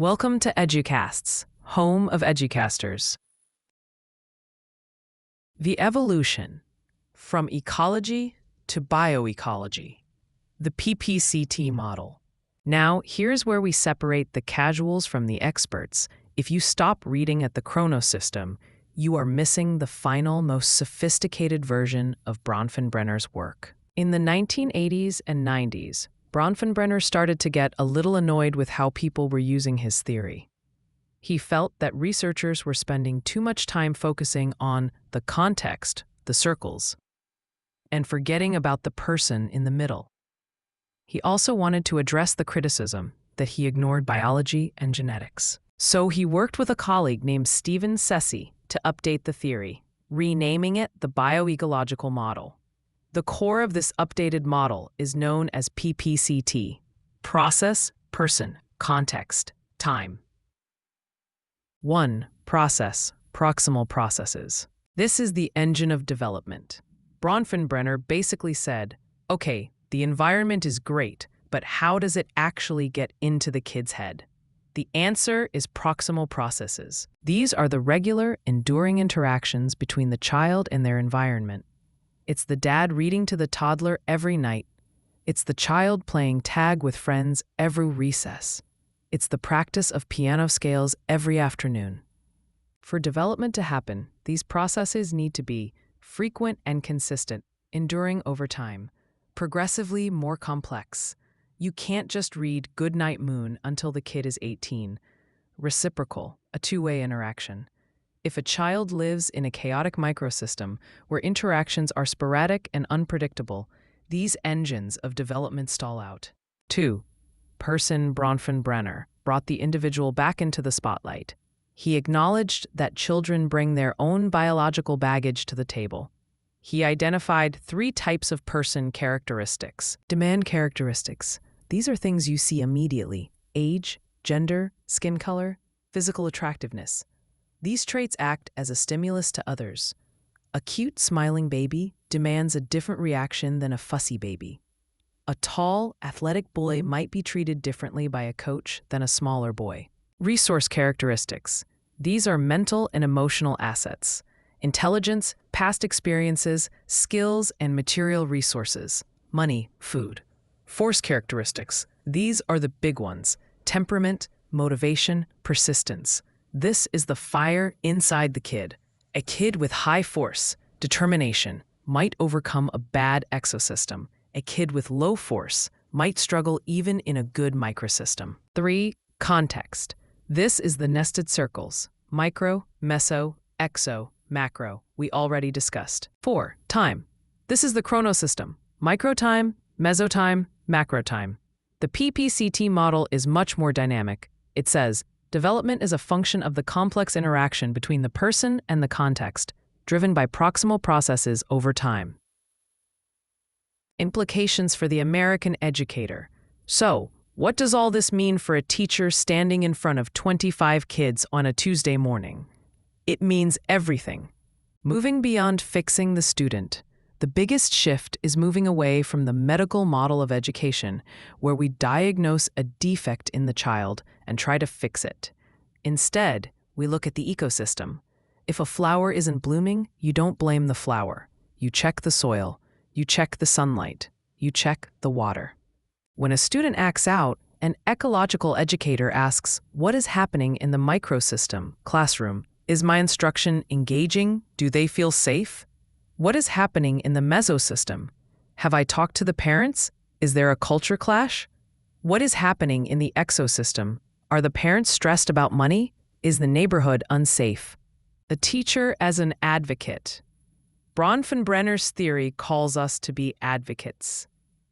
Welcome to EduCasts, home of EduCasters. The evolution from ecology to bioecology, the PPCT model. Now, here's where we separate the casuals from the experts. If you stop reading at the chronosystem, you are missing the final, most sophisticated version of Bronfenbrenner's work. In the 1980s and 90s, Bronfenbrenner started to get a little annoyed with how people were using his theory. He felt that researchers were spending too much time focusing on the context, the circles, and forgetting about the person in the middle. He also wanted to address the criticism that he ignored biology and genetics. So he worked with a colleague named Stephen Sessi to update the theory, renaming it the bioecological model. The core of this updated model is known as PPCT: process, person, context, time. 1. Process, proximal processes. This is the engine of development. Bronfenbrenner basically said, okay, the environment is great, but how does it actually get into the kid's head? The answer is proximal processes. These are the regular, enduring interactions between the child and their environment. It's the dad reading to the toddler every night. It's the child playing tag with friends every recess. It's the practice of piano scales every afternoon. For development to happen, these processes need to be frequent and consistent, enduring over time, progressively more complex. You can't just read "Goodnight Moon" until the kid is 18. Reciprocal, a two-way interaction. If a child lives in a chaotic microsystem where interactions are sporadic and unpredictable, these engines of development stall out. 2. Bronfenbrenner brought the individual back into the spotlight. He acknowledged that children bring their own biological baggage to the table. He identified 3 types of person characteristics. Demand characteristics. These are things you see immediately: age, gender, skin color, physical attractiveness. These traits act as a stimulus to others. A cute, smiling baby demands a different reaction than a fussy baby. A tall, athletic boy might be treated differently by a coach than a smaller boy. Resource characteristics. These are mental and emotional assets: intelligence, past experiences, skills, and material resources: money, food. Force characteristics. These are the big ones: temperament, motivation, persistence. This is the fire inside the kid. A kid with high force, determination, might overcome a bad exosystem. A kid with low force might struggle even in a good microsystem. 3. Context. This is the nested circles: micro, meso, exo, macro. We already discussed. 4. Time. This is the chronosystem: microtime, mesotime, macrotime. The PPCT model is much more dynamic. It says, development is a function of the complex interaction between the person and the context, driven by proximal processes over time. Implications for the American educator. So, what does all this mean for a teacher standing in front of 25 kids on a Tuesday morning? It means everything. Moving beyond fixing the student, the biggest shift is moving away from the medical model of education, where we diagnose a defect in the child and try to fix it. Instead, we look at the ecosystem. If a flower isn't blooming, you don't blame the flower. You check the soil. You check the sunlight. You check the water. When a student acts out, an ecological educator asks, what is happening in the microsystem, classroom? Is my instruction engaging? Do they feel safe? What is happening in the mesosystem? Have I talked to the parents? Is there a culture clash? What is happening in the exosystem? Are the parents stressed about money? Is the neighborhood unsafe? The teacher as an advocate. Bronfenbrenner's theory calls us to be advocates.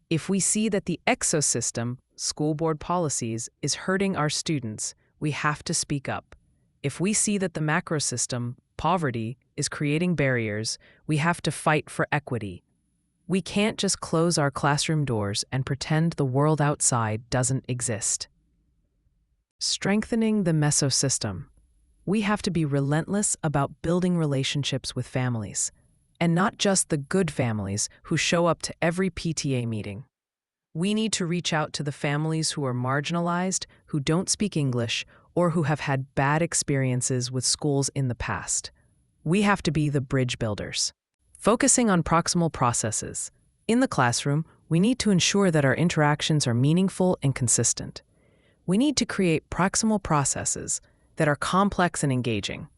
If we see that the exosystem, school board policies, is hurting our students, we have to speak up. If we see that the macrosystem, poverty, is creating barriers, we have to fight for equity. We can't just close our classroom doors and pretend the world outside doesn't exist. Strengthening the mesosystem. We have to be relentless about building relationships with families, and not just the good families who show up to every PTA meeting. We need to reach out to the families who are marginalized, who don't speak English, or who have had bad experiences with schools in the past. We have to be the bridge builders. Focusing on proximal processes. In the classroom, we need to ensure that our interactions are meaningful and consistent. We need to create proximal processes that are complex and engaging.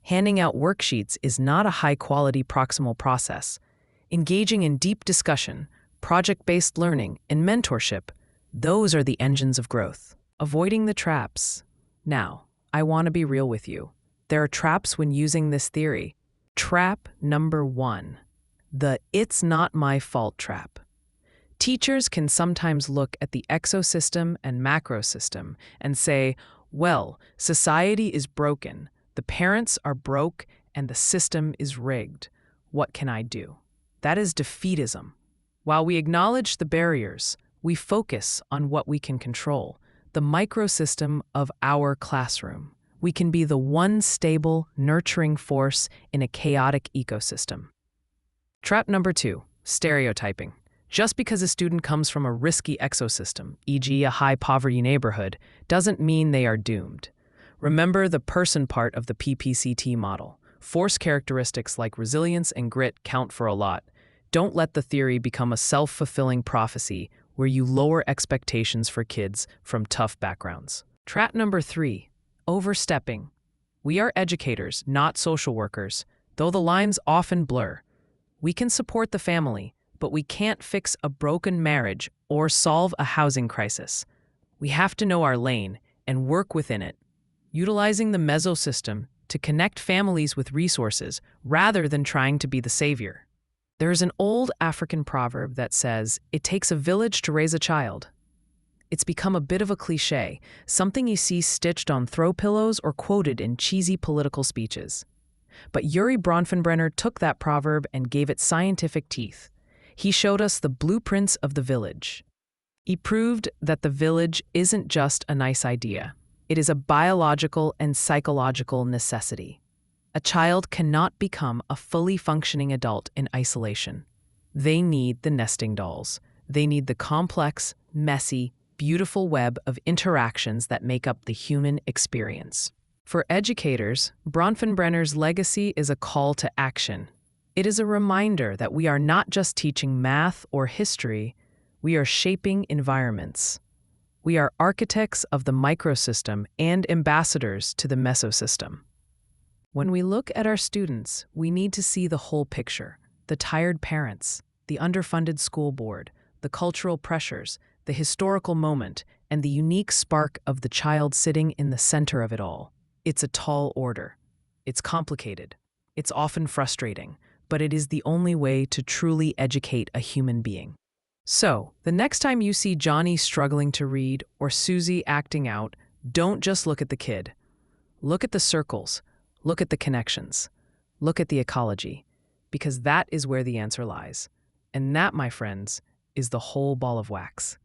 Handing out worksheets is not a high-quality proximal process. Engaging in deep discussion, project-based learning, and mentorship, those are the engines of growth. Avoiding the traps. Now, I want to be real with you. There are traps when using this theory. Trap number 1, the "it's not my fault" trap. Teachers can sometimes look at the exosystem and macrosystem and say, well, society is broken, the parents are broke, and the system is rigged. What can I do? That is defeatism. While we acknowledge the barriers, we focus on what we can control, the microsystem of our classroom. We can be the one stable, nurturing force in a chaotic ecosystem. Trap number 2, stereotyping. Just because a student comes from a risky exosystem, e.g. a high-poverty neighborhood, doesn't mean they are doomed. Remember the person part of the PPCT model. Force characteristics like resilience and grit count for a lot. Don't let the theory become a self-fulfilling prophecy where you lower expectations for kids from tough backgrounds. Trap number 3, overstepping. We are educators, not social workers, though the lines often blur. We can support the family, but we can't fix a broken marriage or solve a housing crisis. We have to know our lane and work within it, utilizing the mesosystem to connect families with resources rather than trying to be the savior. There's an old African proverb that says, "It takes a village to raise a child." It's become a bit of a cliché, something you see stitched on throw pillows or quoted in cheesy political speeches. But Bronfenbrenner took that proverb and gave it scientific teeth. He showed us the blueprints of the village. He proved that the village isn't just a nice idea. It is a biological and psychological necessity. A child cannot become a fully functioning adult in isolation. They need the nesting dolls. They need the complex, messy, beautiful web of interactions that make up the human experience. For educators, Bronfenbrenner's legacy is a call to action. It is a reminder that we are not just teaching math or history, we are shaping environments. We are architects of the microsystem and ambassadors to the mesosystem. When we look at our students, we need to see the whole picture: the tired parents, the underfunded school board, the cultural pressures, the historical moment, and the unique spark of the child sitting in the center of it all. It's a tall order. It's complicated. It's often frustrating, but it is the only way to truly educate a human being. So, the next time you see Johnny struggling to read or Susie acting out, don't just look at the kid. Look at the circles. Look at the connections. Look at the ecology, because that is where the answer lies. And that, my friends, is the whole ball of wax.